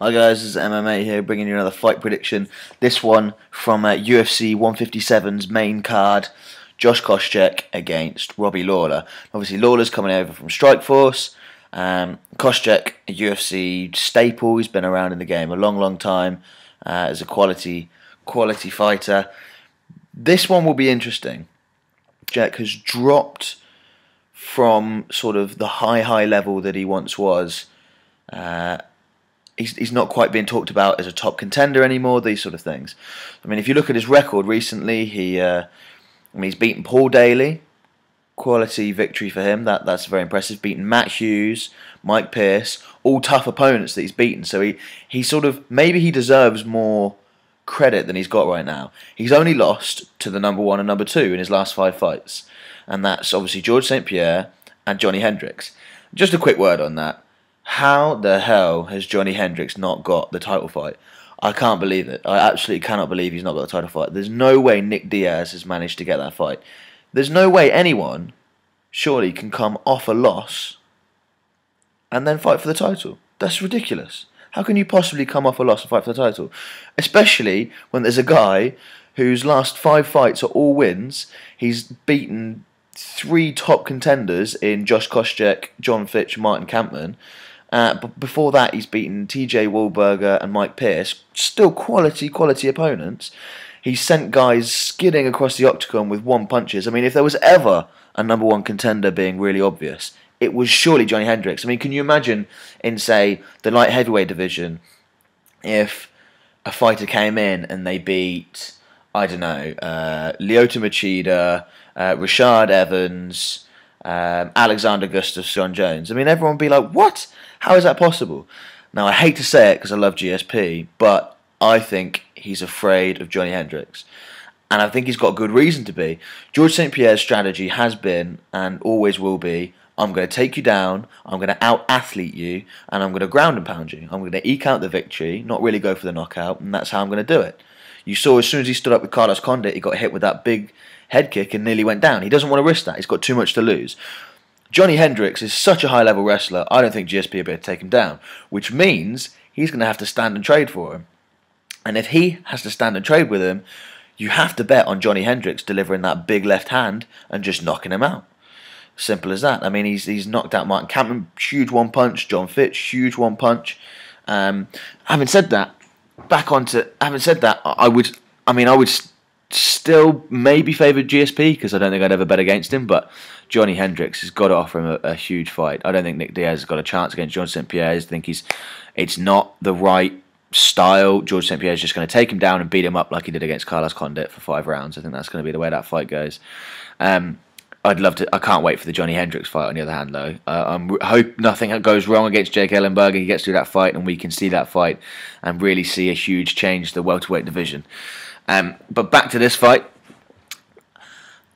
Hi guys, this is MMA here, bringing you another fight prediction. This one from UFC 157's main card, Josh Koscheck against Robbie Lawler. Obviously Lawler's coming over from Strikeforce. Koscheck, a UFC staple, he's been around in the game a long time as a quality fighter. This one will be interesting. Jack has dropped from sort of the high level that he once was. He's not quite being talked about as a top contender anymore, these sort of things. I mean, if you look at his record recently, he's beaten Paul Daly, quality victory for him, that's very impressive. Beaten Matt Hughes, Mike Pierce, all tough opponents that he's beaten. So he sort of, maybe he deserves more credit than he's got right now. He's only lost to the number 1 and number 2 in his last 5 fights. And that's obviously George St-Pierre and Johny Hendricks. Just a quick word on that. How the hell has Johny Hendricks not got the title fight? I can't believe it. I absolutely cannot believe he's not got the title fight. There's no way Nick Diaz has managed to get that fight. There's no way anyone, surely, can come off a loss and then fight for the title. That's ridiculous. How can you possibly come off a loss and fight for the title? Especially when there's a guy whose last 5 fights are all wins. He's beaten 3 top contenders in Josh Koscheck, John Fitch, Martin Kampmann. But before that, he's beaten TJ Wahlberger and Mike Pierce. Still quality opponents. He's sent guys skidding across the octagon with 1 punches. I mean, if there was ever a number 1 contender being really obvious, it was surely Johny Hendricks. I mean, can you imagine in, say, the light heavyweight division, if a fighter came in and they beat, I don't know, Lyoto Machida, Rashad Evans, Alexander Gustafsson Jones. I mean, everyone would be like, what? How is that possible? Now, I hate to say it because I love GSP, but I think he's afraid of Johny Hendricks. And I think he's got good reason to be. George St-Pierre's strategy has been, and always will be, I'm going to take you down, I'm going to out-athlete you, and I'm going to ground and pound you. I'm going to eke out the victory, not really go for the knockout, and that's how I'm going to do it. You saw as soon as he stood up with Carlos Condit, he got hit with that big head kick and nearly went down. He doesn't want to risk that. He's got too much to lose. Johny Hendricks is such a high-level wrestler, I don't think GSP will be able to take him down, which means he's going to have to stand and trade for him. And if he has to stand and trade with him, you have to bet on Johny Hendricks delivering that big left hand and just knocking him out. Simple as that. I mean, he's knocked out Martin Kampmann, huge 1 punch. John Fitch, huge 1 punch. Having said that, I would still maybe favour GSP because I don't think I'd ever bet against him. But Johny Hendricks has got to offer him a huge fight. I don't think Nick Diaz has got a chance against George St-Pierre. I think it's not the right style. George St-Pierre is just going to take him down and beat him up like he did against Carlos Condit for 5 rounds. I think that's going to be the way that fight goes. I'd love to. I can't wait for the Johny Hendricks fight. On the other hand, though, I hope nothing goes wrong against Jake Ellenberger. He gets through that fight, and we can see that fight and really see a huge change to the welterweight division. But back to this fight.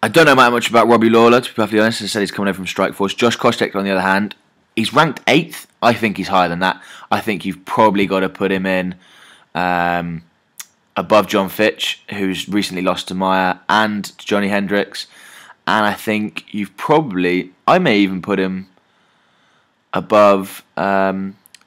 I don't know much about Robbie Lawler, to be perfectly honest. As I said, he's coming in from Strikeforce. Josh Koscheck, on the other hand, he's ranked 8th. I think he's higher than that. I think you've probably got to put him in above John Fitch, who's recently lost to Maya, and to Johny Hendricks. And I think I may even put him above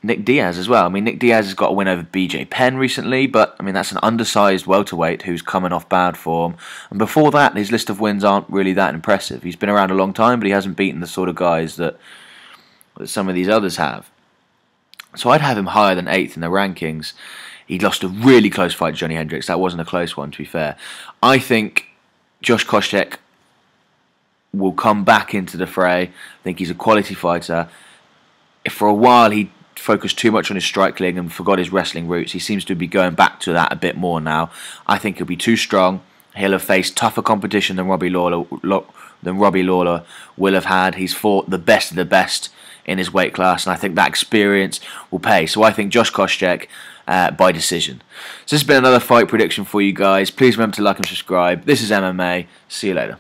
Nick Diaz as well. I mean, Nick Diaz has got a win over BJ Penn recently, but I mean, that's an undersized welterweight who's coming off bad form. And before that, his list of wins aren't really that impressive. He's been around a long time, but he hasn't beaten the sort of guys that some of these others have. So I'd have him higher than 8th in the rankings. He lost a really close fight to Johny Hendricks. That wasn't a close one, to be fair. I think Josh Koscheck will come back into the fray. I think he's a quality fighter. If for a while he focused too much on his striking and forgot his wrestling roots, he seems to be going back to that a bit more now. I think he'll be too strong. He'll have faced tougher competition than Robbie Lawler will have had. He's fought the best of the best in his weight class, and I think that experience will pay. So I think Josh Koscheck by decision. So this has been another fight prediction for you guys. Please remember to like and subscribe. This is MMA. See you later.